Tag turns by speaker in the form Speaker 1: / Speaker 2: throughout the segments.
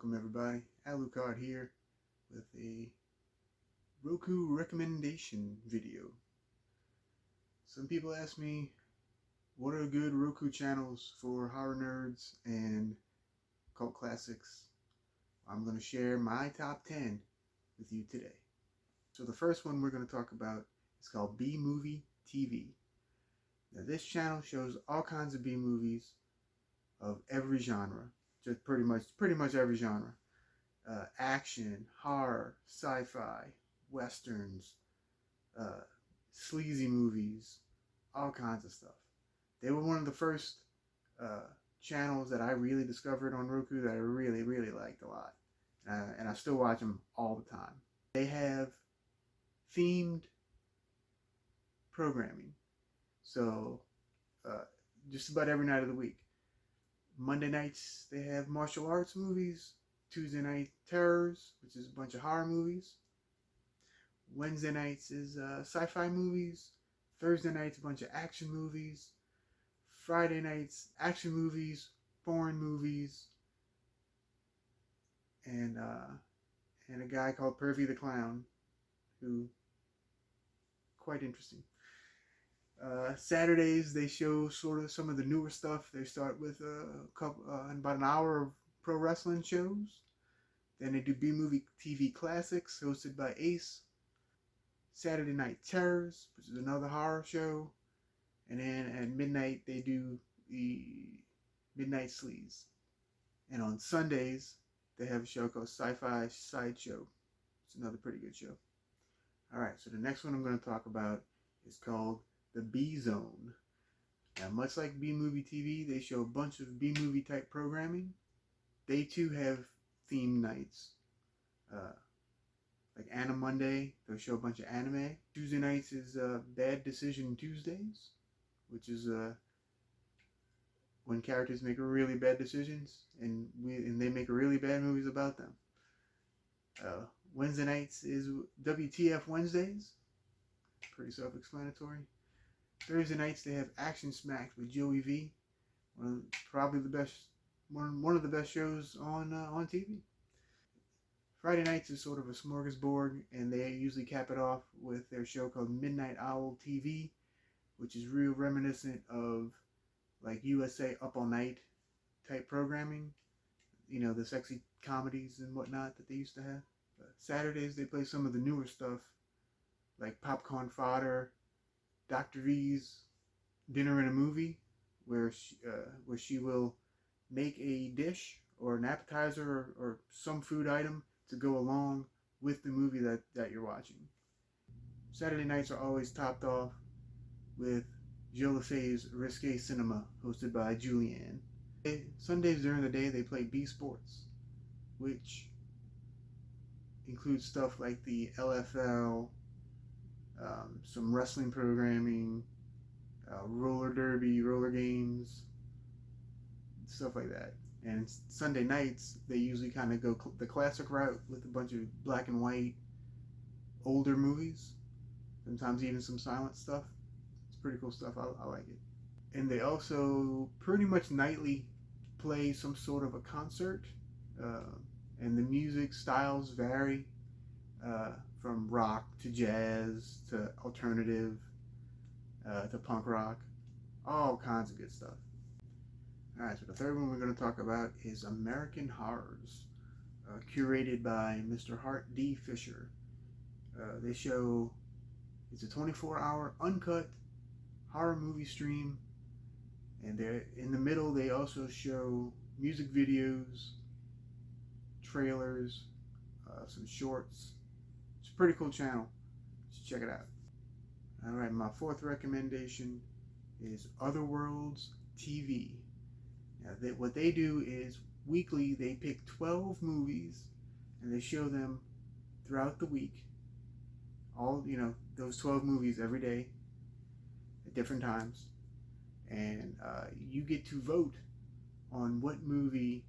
Speaker 1: Welcome everybody, Alucard here with a Roku recommendation video. Some people ask me what are good Roku channels for horror nerds and cult classics. I'm going to share my top 10 with you today. So the first one we're going to talk about is called B-Movie TV. Now this channel shows all kinds of B-movies of every genre. Just pretty much every genre. Action, horror, sci-fi, westerns, sleazy movies, all kinds of stuff. They were one of the first channels that I really discovered on Roku that I really liked a lot. And I still watch them all the time. They have themed programming. So just about every night of the week. Monday nights, they have martial arts movies. Tuesday night, terrors, which is a bunch of horror movies. Wednesday nights is sci-fi movies. Thursday nights, a bunch of action movies. Friday nights, action movies, foreign movies. And a guy called Pervy the Clown, who, quite interesting. Saturdays they show sort of some of the newer stuff. They start with about an hour of pro wrestling shows. Then they do B-Movie TV Classics hosted by Ace. Saturday Night Terrors, which is another horror show. And then at midnight they do the Midnight Sleaze. And on Sundays they have a show called Sci-Fi Sideshow. It's another pretty good show. Alright, so the next one I'm going to talk about is called the B-Zone. Now, much like B-Movie TV, they show a bunch of B-Movie type programming. They too have theme nights. Like Anime Monday, they'll show a bunch of anime. Tuesday nights is Bad Decision Tuesdays, which is when characters make really bad decisions and they make really bad movies about them. Wednesday nights is WTF Wednesdays. Pretty self-explanatory. Thursday nights they have Action Smacked with Joey V, probably the best, one of the best shows on TV. Friday nights is sort of a smorgasbord, and they usually cap it off with their show called Midnight Owl TV, which is real reminiscent of like USA Up All Night type programming. You know, the sexy comedies and whatnot that they used to have. Saturdays they play some of the newer stuff, like Popcorn Fodder, Dr. V's Dinner and a Movie, where she will make a dish or an appetizer or some food item to go along with the movie that you're watching. Saturday nights are always topped off with Joe Lefay's Risque Cinema, hosted by Julianne. Sundays during the day they play B Sports, which includes stuff like the LFL, some wrestling programming, roller derby, roller games, stuff like that. And Sunday nights, they usually kind of go the classic route with a bunch of black and white, older movies. Sometimes even some silent stuff. It's pretty cool stuff. I like it. And they also pretty much nightly play some sort of a concert. And the music styles vary. From rock to jazz to alternative to punk rock, all kinds of good stuff. Alright, so the third one we're going to talk about is American Horrors, curated by Mr. Hart D. Fisher. They show, it's a 24-hour uncut horror movie stream, and they're in the middle they also show music videos, trailers, some shorts. It's a pretty cool channel. You should check it out. Alright, my fourth recommendation is Otherworlds TV. Now, what they do is weekly they pick 12 movies and they show them throughout the week. All, those 12 movies every day at different times. And you get to vote on what movie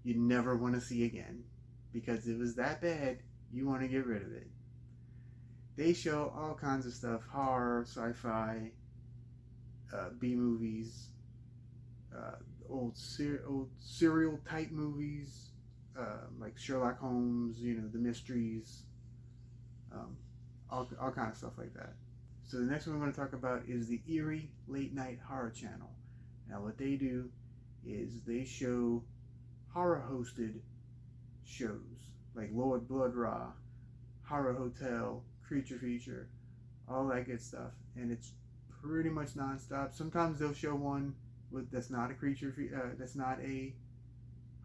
Speaker 1: you never want to see again. Because it was that bad, you want to get rid of it. They show all kinds of stuff, horror, sci-fi, B-movies, old serial type movies, like Sherlock Holmes, the mysteries, all kind of stuff like that. So the next one we're going to talk about is the Eerie Late Night Horror Channel. Now what they do is they show horror hosted shows like Lord Blood-Rah, Horror Hotel, Creature Feature, all that good stuff, and it's pretty much nonstop. Sometimes they'll show one that's not a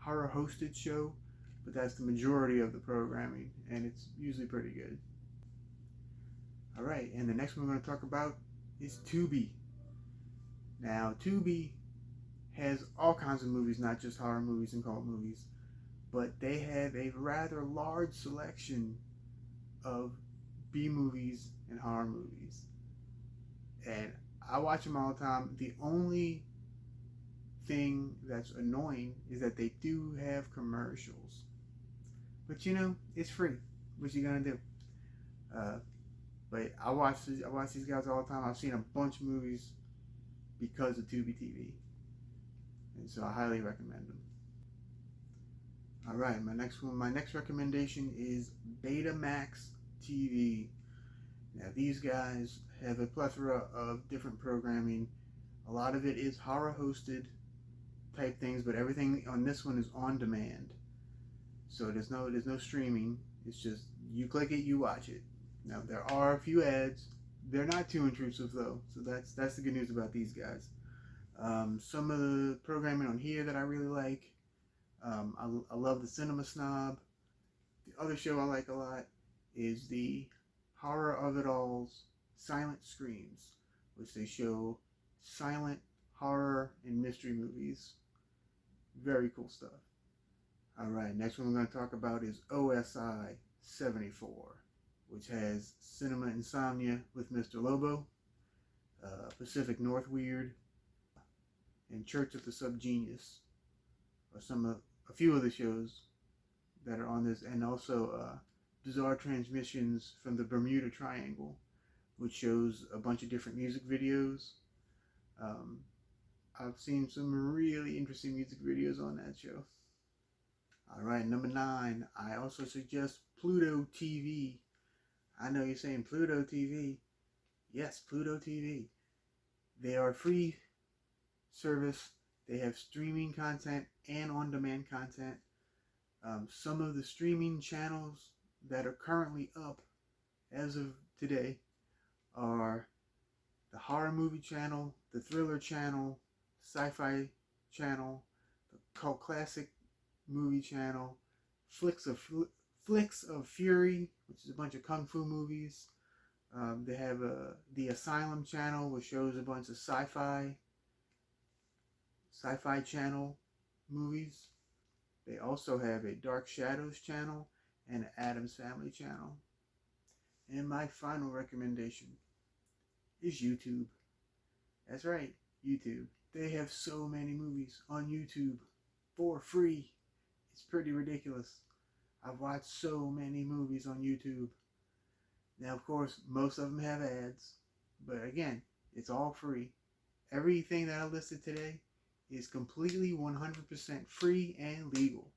Speaker 1: horror hosted show, but that's the majority of the programming, and it's usually pretty good. All right, and the next one we're going to talk about is Tubi. Now, Tubi has all kinds of movies, not just horror movies and cult movies, but they have a rather large selection of B movies and horror movies. And I watch them all the time. The only thing that's annoying is that they do have commercials. But it's free. What you gonna do? But I watch these guys all the time. I've seen a bunch of movies because of Tubi TV. And so I highly recommend them. All right, my next recommendation is Betamax TV. Now these guys have a plethora of different programming. A lot of it is horror hosted type things, but everything on this one is on demand. So there's no streaming. It's just you click it, you watch it. Now there are a few ads. They're not too intrusive though, so that's the good news about these guys. Some of the programming on here that I really like. I love the Cinema Snob. The other show I like a lot is the Horror of It All's Silent Screams, which they show silent horror and mystery movies. Very cool stuff. All right, next one we're going to talk about is OSI 74, which has Cinema Insomnia with Mr. Lobo, Pacific North Weird, and Church of the Subgenius are a few of the shows that are on this, and also Bizarre Transmissions from the Bermuda Triangle, which shows a bunch of different music videos. I've seen some really interesting music videos on that show. All right, number 9, I also suggest Pluto TV. I know you're saying Pluto TV. Yes, Pluto TV. They are a free service. They have streaming content and on-demand content. Some of the streaming channels that are currently up as of today are the Horror Movie Channel, the Thriller Channel, Sci-Fi Channel, the Cult Classic Movie Channel, Flicks of Fury, which is a bunch of kung fu movies. They have the Asylum Channel, which shows a bunch of sci-fi channel movies. They also have a Dark Shadows channel and an Addams Family channel. And my final recommendation is YouTube. That's right, YouTube. They have so many movies on YouTube for free. It's pretty ridiculous. I've watched so many movies on YouTube. Now, of course, most of them have ads, but again, it's all free. Everything that I listed today is completely 100% free and legal.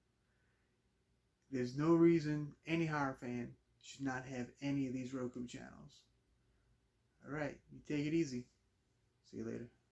Speaker 1: There's no reason any horror fan should not have any of these Roku channels. All right, you take it easy. See you later.